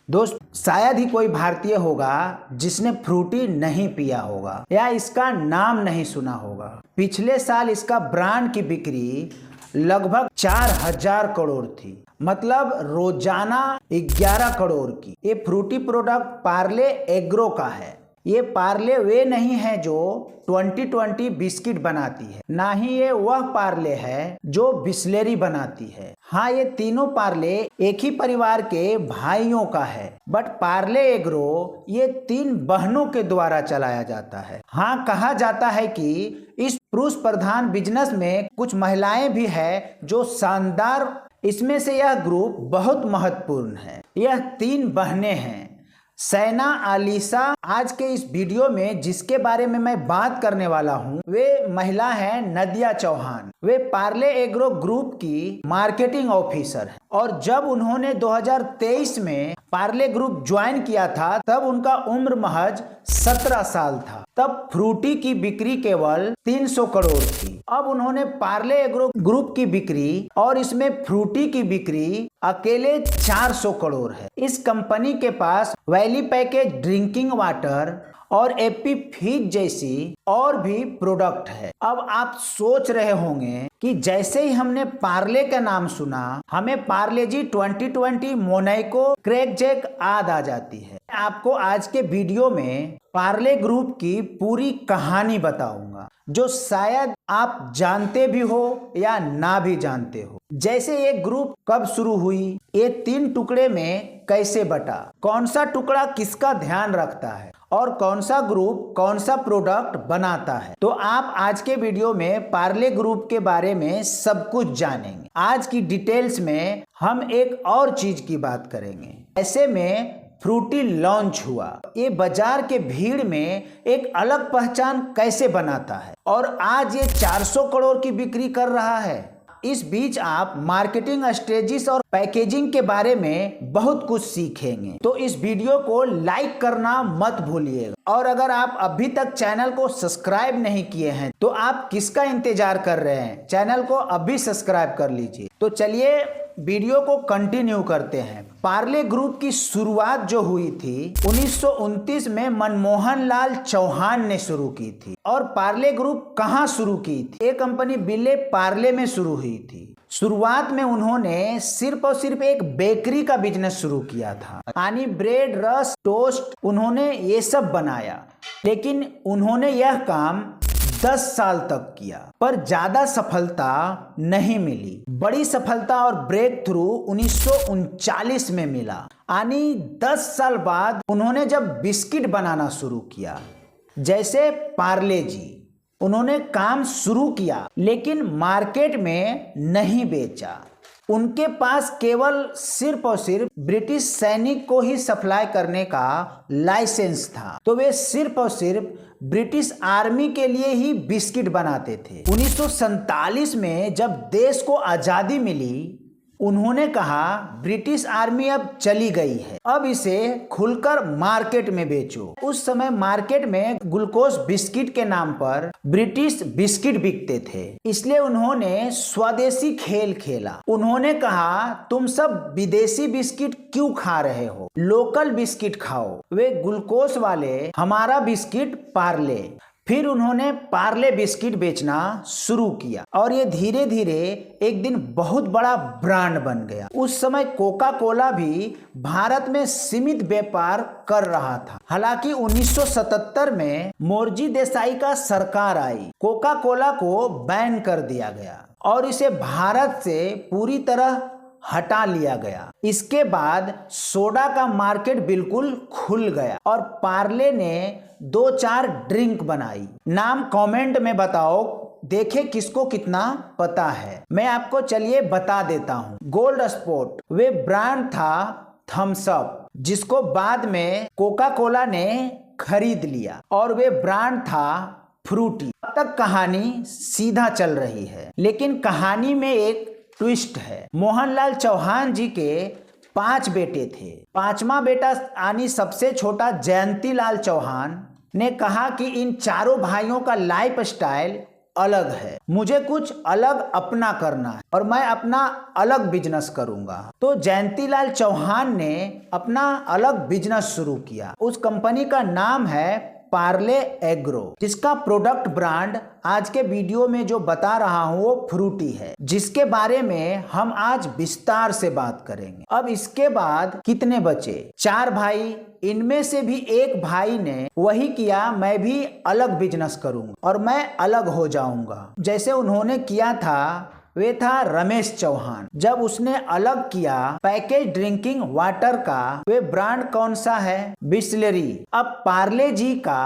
दोस्त, शायद ही कोई भारतीय होगा जिसने फ्रूटी नहीं पिया होगा या इसका नाम नहीं सुना होगा। पिछले साल इसका ब्रांड की बिक्री लगभग 4000 करोड़ थी, मतलब रोजाना 11 करोड़ की। ये फ्रूटी प्रोडक्ट पार्ले एग्रो का है। ये पार्ले वे नहीं है जो 2020 बिस्किट बनाती है, ना ही ये वह पार्ले है जो बिस्लेरी बनाती है। हाँ, ये तीनों पार्ले एक ही परिवार के भाइयों का है, बट पार्ले एग्रो ये 3 बहनों के द्वारा चलाया जाता है। हाँ, कहा जाता है कि इस पुरुष प्रधान बिजनेस में कुछ महिलाएं भी है जो शानदार। इसमें से यह ग्रुप बहुत महत्वपूर्ण है। यह 3 बहनें हैं, सैना, आलिशा। आज के इस वीडियो में जिसके बारे में मैं बात करने वाला हूँ वे महिला हैं नदिया चौहान। वे पार्ले एग्रो ग्रुप की मार्केटिंग ऑफिसर हैं और जब उन्होंने 2023 में पार्ले ग्रुप ज्वाइन किया था तब उनका उम्र महज 17 साल था। तब फ्रूटी की बिक्री केवल 300 करोड़ थी। अब उन्होंने पार्ले एग्रो ग्रुप की बिक्री और इसमें फ्रूटी की बिक्री अकेले 400 करोड़ है। इस कंपनी के पास वैली पैकेज ड्रिंकिंग वाटर और एप्पी फिज जैसी और भी प्रोडक्ट है। अब आप सोच रहे होंगे कि जैसे ही हमने पार्ले का नाम सुना हमें पार्ले जी 2020 मोनाको क्रैक जैक याद आ जाती है। आपको आज के वीडियो में पार्ले ग्रुप की पूरी कहानी बताऊंगा जो शायद आप जानते भी हो या ना भी जानते हो। जैसे ये ग्रुप कब शुरू हुई, ये 3 टुकड़े में कैसे बटा, कौन सा टुकड़ा किसका ध्यान रखता है और कौन सा ग्रुप कौन सा प्रोडक्ट बनाता है। तो आप आज के वीडियो में पार्ले ग्रुप के बारे में सब कुछ जानेंगे। आज की डिटेल्स में हम एक और चीज की बात करेंगे। ऐसे में फ्रूटी लॉन्च हुआ, ये बाजार के भीड़ में एक अलग पहचान कैसे बनाता है और आज ये 400 करोड़ की बिक्री कर रहा है। इस बीच आप मार्केटिंग स्ट्रेटजीज और पैकेजिंग के बारे में बहुत कुछ सीखेंगे, तो इस वीडियो को लाइक करना मत भूलिएगा। और अगर आप अभी तक चैनल को सब्सक्राइब नहीं किए हैं तो आप किसका इंतजार कर रहे हैं, चैनल को अभी सब्सक्राइब कर लीजिए। तो चलिए वीडियो को कंटिन्यू करते हैं। पार्ले ग्रुप की शुरुआत जो हुई थी 1929 में मनमोहन लाल चौहान ने शुरू की थी। और पार्ले ग्रुप कहाँ शुरू की थी? ये कंपनी विले पार्ले में शुरू हुई थी। शुरुआत में उन्होंने सिर्फ और सिर्फ एक बेकरी का बिजनेस शुरू किया था। पानी, ब्रेड, रस, टोस्ट, उन्होंने ये सब बनाया, लेकिन उन्होंने यह काम 10 साल तक किया पर ज्यादा सफलता नहीं मिली। बड़ी सफलता और ब्रेक थ्रू 1939 में मिला, यानी 10 साल बाद उन्होंने जब बिस्किट बनाना शुरू किया। जैसे पार्ले जी, उन्होंने काम शुरू किया लेकिन मार्केट में नहीं बेचा। उनके पास केवल सिर्फ और सिर्फ ब्रिटिश सैनिक को ही सप्लाई करने का लाइसेंस था, तो वे सिर्फ और सिर्फ ब्रिटिश आर्मी के लिए ही बिस्किट बनाते थे। 1947 में जब देश को आजादी मिली उन्होंने कहा ब्रिटिश आर्मी अब चली गई है, अब इसे खुलकर मार्केट में बेचो। उस समय मार्केट में ग्लूकोज बिस्किट के नाम पर ब्रिटिश बिस्किट बिकते थे, इसलिए उन्होंने स्वदेशी खेल खेला। उन्होंने कहा तुम सब विदेशी बिस्किट क्यों खा रहे हो, लोकल बिस्किट खाओ। वे ग्लूकोज वाले, हमारा बिस्किट पार्ले। फिर उन्होंने पार्ले बिस्किट बेचना शुरू किया और ये धीरे धीरे एक दिन बहुत बड़ा ब्रांड बन गया। उस समय कोका कोला भी भारत में सीमित व्यापार कर रहा था। हालांकि 1977 में मोरजी देसाई का सरकार आई, कोका कोला को बैन कर दिया गया और इसे भारत से पूरी तरह हटा लिया गया। इसके बाद सोडा का मार्केट बिल्कुल खुल गया और पार्ले ने 2-4 ड्रिंक बनाई। नाम कमेंट में बताओ, देखे किसको कितना पता है। मैं आपको चलिए बता देता हूँ। गोल्ड स्पॉट वे ब्रांड था थम्स अप, जिसको बाद में कोका कोला ने खरीद लिया और वे ब्रांड था फ्रूटी। अब तक कहानी सीधा चल रही है, लेकिन कहानी में एक ट्विस्ट है। मोहनलाल चौहान जी के 5 बेटे थे। 5वां बेटा यानी सबसे छोटा जयंती लाल चौहान ने कहा कि इन चारों भाइयों का लाइफ स्टाइल अलग है, मुझे कुछ अलग अपना करना है और मैं अपना अलग बिजनेस करूंगा। तो जयंतीलाल चौहान ने अपना अलग बिजनेस शुरू किया। उस कंपनी का नाम है पार्ले एग्रो, जिसका प्रोडक्ट ब्रांड आज के वीडियो में जो बता रहा हूं वो फ्रूटी है, जिसके बारे में हम आज विस्तार से बात करेंगे। अब इसके बाद कितने बचे? 4 भाई। इनमें से भी एक भाई ने वही किया, मैं भी अलग बिजनेस करूंगा और मैं अलग हो जाऊंगा जैसे उन्होंने किया था। वे था रमेश चौहान। जब उसने अलग किया पैकेज ड्रिंकिंग वाटर का, वे ब्रांड कौन सा है? बिसलेरी। अब पार्ले जी का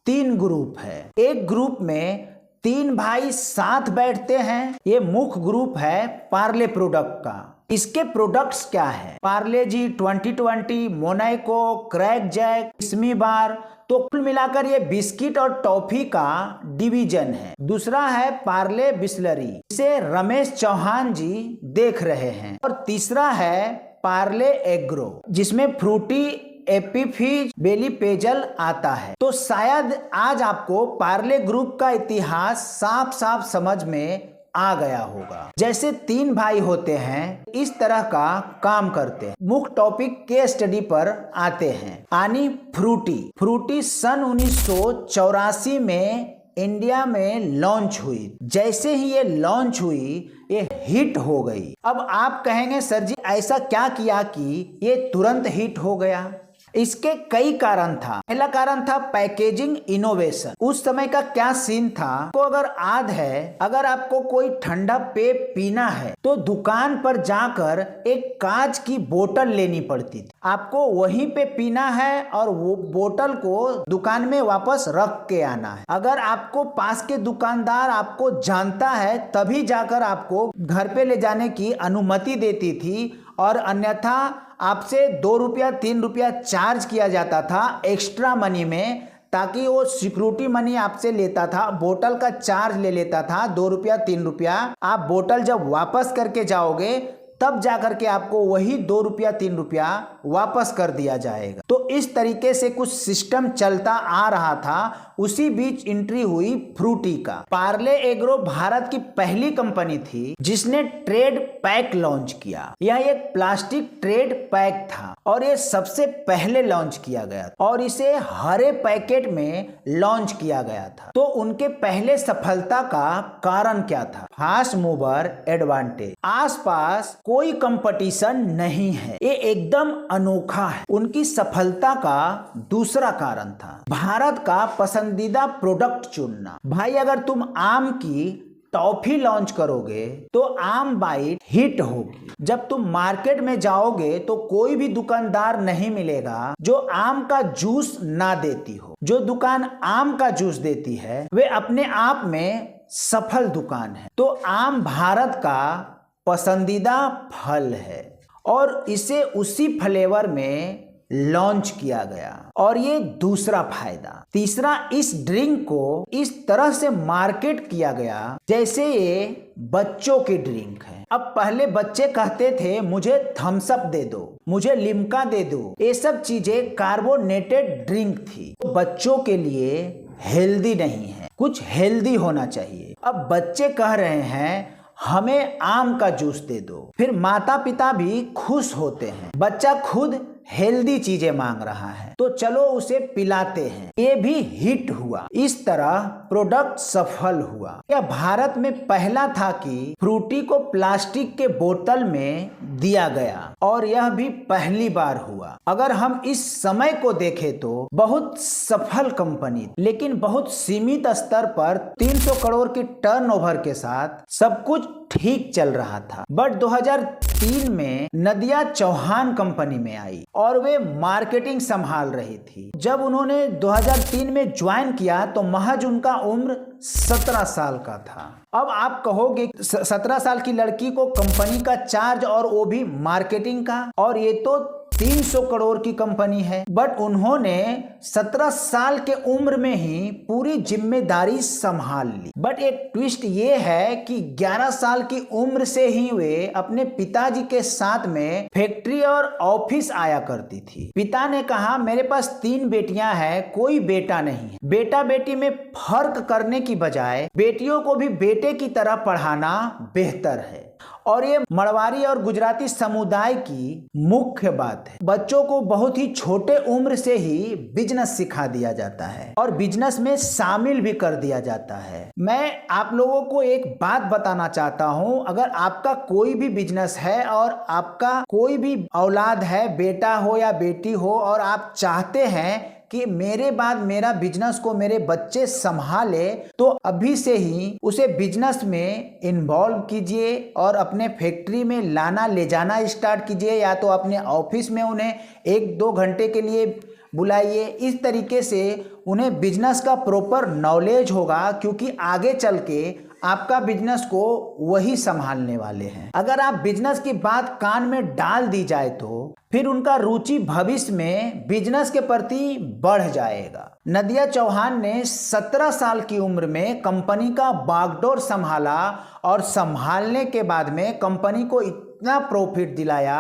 3 ग्रुप है। एक ग्रुप में 3 भाई साथ बैठते हैं, ये मुख्य ग्रुप है पार्ले प्रोडक्ट का। इसके प्रोडक्ट्स क्या है? पार्ले जी 2020, मोनाको, क्रैक जैक, किस्मी बार। तो कुल मिलाकर ये बिस्किट और टॉफी का डिवीजन है। दूसरा है पार्ले बिस्लरी, इसे रमेश चौहान जी देख रहे हैं। और तीसरा है पार्ले एग्रो, जिसमें फ्रूटी, एप्पी फिज, बेली पेजल आता है। तो शायद आज आपको पार्ले ग्रुप का इतिहास साफ साफ समझ में आ गया होगा। जैसे 3 भाई होते हैं, इस तरह का काम करते हैं। मुख्य टॉपिक के स्टडी पर आते हैं। आनी फ्रूटी। फ्रूटी सन 1984 में इंडिया में लॉन्च हुई। जैसे ही ये लॉन्च हुई, ये हिट हो गई। अब आप कहेंगे सर जी ऐसा क्या किया कि ये तुरंत हिट हो गया? इसके कई कारण था। पहला कारण था पैकेजिंग इनोवेशन। उस समय का क्या सीन था को अगर याद है, अगर आपको कोई ठंडा पेय पीना है तो दुकान पर जाकर एक कांच की बोतल लेनी पड़ती थी। आपको वहीं पे पीना है और वो बोतल को दुकान में वापस रख के आना है। अगर आपको पास के दुकानदार आपको जानता है तभी जाकर आपको घर पे ले जाने की अनुमति देती थी, और अन्यथा आपसे 2 रुपया 3 रुपया चार्ज किया जाता था एक्स्ट्रा मनी में, ताकि वो सिक्योरिटी मनी आपसे लेता था, बोतल का चार्ज ले लेता था 2 रुपया 3 रुपया। आप बोतल जब वापस करके जाओगे तब जाकर के आपको वही 2 रुपया 3 रुपया वापस कर दिया जाएगा। तो इस तरीके से कुछ सिस्टम चलता आ रहा था। उसी बीच एंट्री हुई फ्रूटी का। पार्ले एग्रो भारत की पहली कंपनी थी जिसने ट्रेड पैक लॉन्च किया। यह एक प्लास्टिक ट्रेड पैक था और ये सबसे पहले लॉन्च किया गया और इसे हरे पैकेट में लॉन्च किया गया था। तो उनके पहले सफलता का कारण क्या था? Fast mover advantage. आसपास कोई कंपटीशन नहीं है, ये एकदम अनोखा है। उनकी सफलता का दूसरा कारण था भारत का पसंदीदा प्रोडक्ट चुनना। भाई अगर तुम आम की टॉफी लॉन्च करोगे तो आम बाइट हिट होगी। जब तुम मार्केट में जाओगे तो कोई भी दुकानदार नहीं मिलेगा जो आम का जूस ना देती हो। जो दुकान आम का जूस देती है वे अपने आप में सफल दुकान है। तो आम भारत का पसंदीदा फल है और इसे उसी फ्लेवर में लॉन्च किया गया। और ये दूसरा फायदा। तीसरा, इस ड्रिंक को इस तरह से मार्केट किया गया जैसे ये बच्चों की ड्रिंक है। अब पहले बच्चे कहते थे मुझे थम्स अप दे दो, मुझे लिम्का दे दो, ये सब चीजें कार्बोनेटेड ड्रिंक थी। बच्चों के लिए हेल्दी नहीं है, कुछ हेल्दी होना चाहिए। अब बच्चे कह रहे हैं हमें आम का जूस दे दो, फिर माता पिता भी खुश होते हैं। बच्चा खुद हेल्दी चीजें मांग रहा है तो चलो उसे पिलाते हैं। ये भी हिट हुआ। इस तरह प्रोडक्ट सफल हुआ। यह भारत में पहला था कि फ्रूटी को प्लास्टिक के बोतल में दिया गया और यह भी पहली बार हुआ। अगर हम इस समय को देखें तो बहुत सफल कंपनी, लेकिन बहुत सीमित स्तर पर 300 करोड़ की टर्नओवर के साथ सब कुछ ठीक चल रहा था। बट 2003 में नदिया चौहान कंपनी में आई और वे मार्केटिंग संभाल रही थी। जब उन्होंने 2003 में ज्वाइन किया तो महज उनका उम्र 17 साल का था। अब आप कहोगे 17 साल की लड़की को कंपनी का चार्ज और वो भी मार्केटिंग का, और ये तो 300 करोड़ की कंपनी है, बट उन्होंने 17 साल के उम्र में ही पूरी जिम्मेदारी संभाल ली। बट एक ट्विस्ट ये है कि 11 साल की उम्र से ही वे अपने पिताजी के साथ में फैक्ट्री और ऑफिस आया करती थी। पिता ने कहा, मेरे पास 3 बेटियां हैं, कोई बेटा नहीं है। बेटा बेटी में फर्क करने की बजाय बेटियों को भी बेटे की तरह पढ़ाना बेहतर है। और ये मरवाड़ी और गुजराती समुदाय की मुख्य बात है। बच्चों को बहुत ही छोटे उम्र से ही बिजनेस सिखा दिया जाता है और बिजनेस में शामिल भी कर दिया जाता है। मैं आप लोगों को एक बात बताना चाहता हूं, अगर आपका कोई भी बिजनेस है और आपका कोई भी औलाद है, बेटा हो या बेटी हो, और आप चाहते हैं कि मेरे बाद मेरा बिजनेस को मेरे बच्चे संभाले, तो अभी से ही उसे बिजनेस में इन्वॉल्व कीजिए और अपने फैक्ट्री में लाना ले जाना स्टार्ट कीजिए, या तो अपने ऑफिस में उन्हें 1-2 घंटे के लिए बुलाइए। इस तरीके से उन्हें बिजनेस का प्रॉपर नॉलेज होगा, क्योंकि आगे चल के आपका बिजनेस को वही संभालने वाले हैं। अगर आप बिजनेस की बात कान में डाल दी जाए तो फिर उनका रुचि भविष्य में बिजनेस के प्रति बढ़ जाएगा। नदिया चौहान ने 17 साल की उम्र में कंपनी का बागडोर संभाला और संभालने के बाद में कंपनी को इतना प्रॉफिट दिलाया,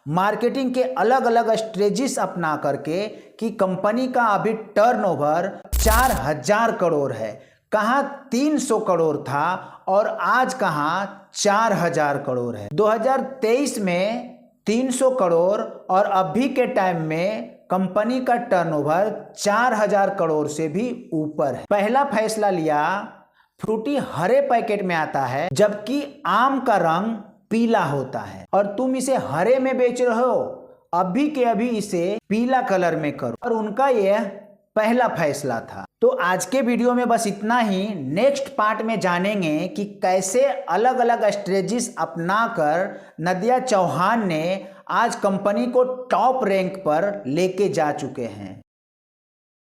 मार्केटिंग के अलग अलग स्ट्रेटेजीज अपना करके, कि कंपनी का अभी टर्नओवर 4000 करोड़ है। कहाँ 300 करोड़ था और आज कहाँ 4000 करोड़ है। 2023 में 300 करोड़ और अभी के टाइम में कंपनी का टर्नओवर 4000 करोड़ से भी ऊपर है। पहला फैसला लिया, फ्रूटी हरे पैकेट में आता है जबकि आम का रंग पीला होता है और तुम इसे हरे में बेच रहे हो, अभी के अभी इसे पीला कलर में करो। और उनका यह पहला फैसला था। तो आज के वीडियो में बस इतना ही। नेक्स्ट पार्ट में जानेंगे कि कैसे अलग अलग स्ट्रेटेजीज अपनाकर नदिया चौहान ने आज कंपनी को टॉप रैंक पर लेके जा चुके हैं।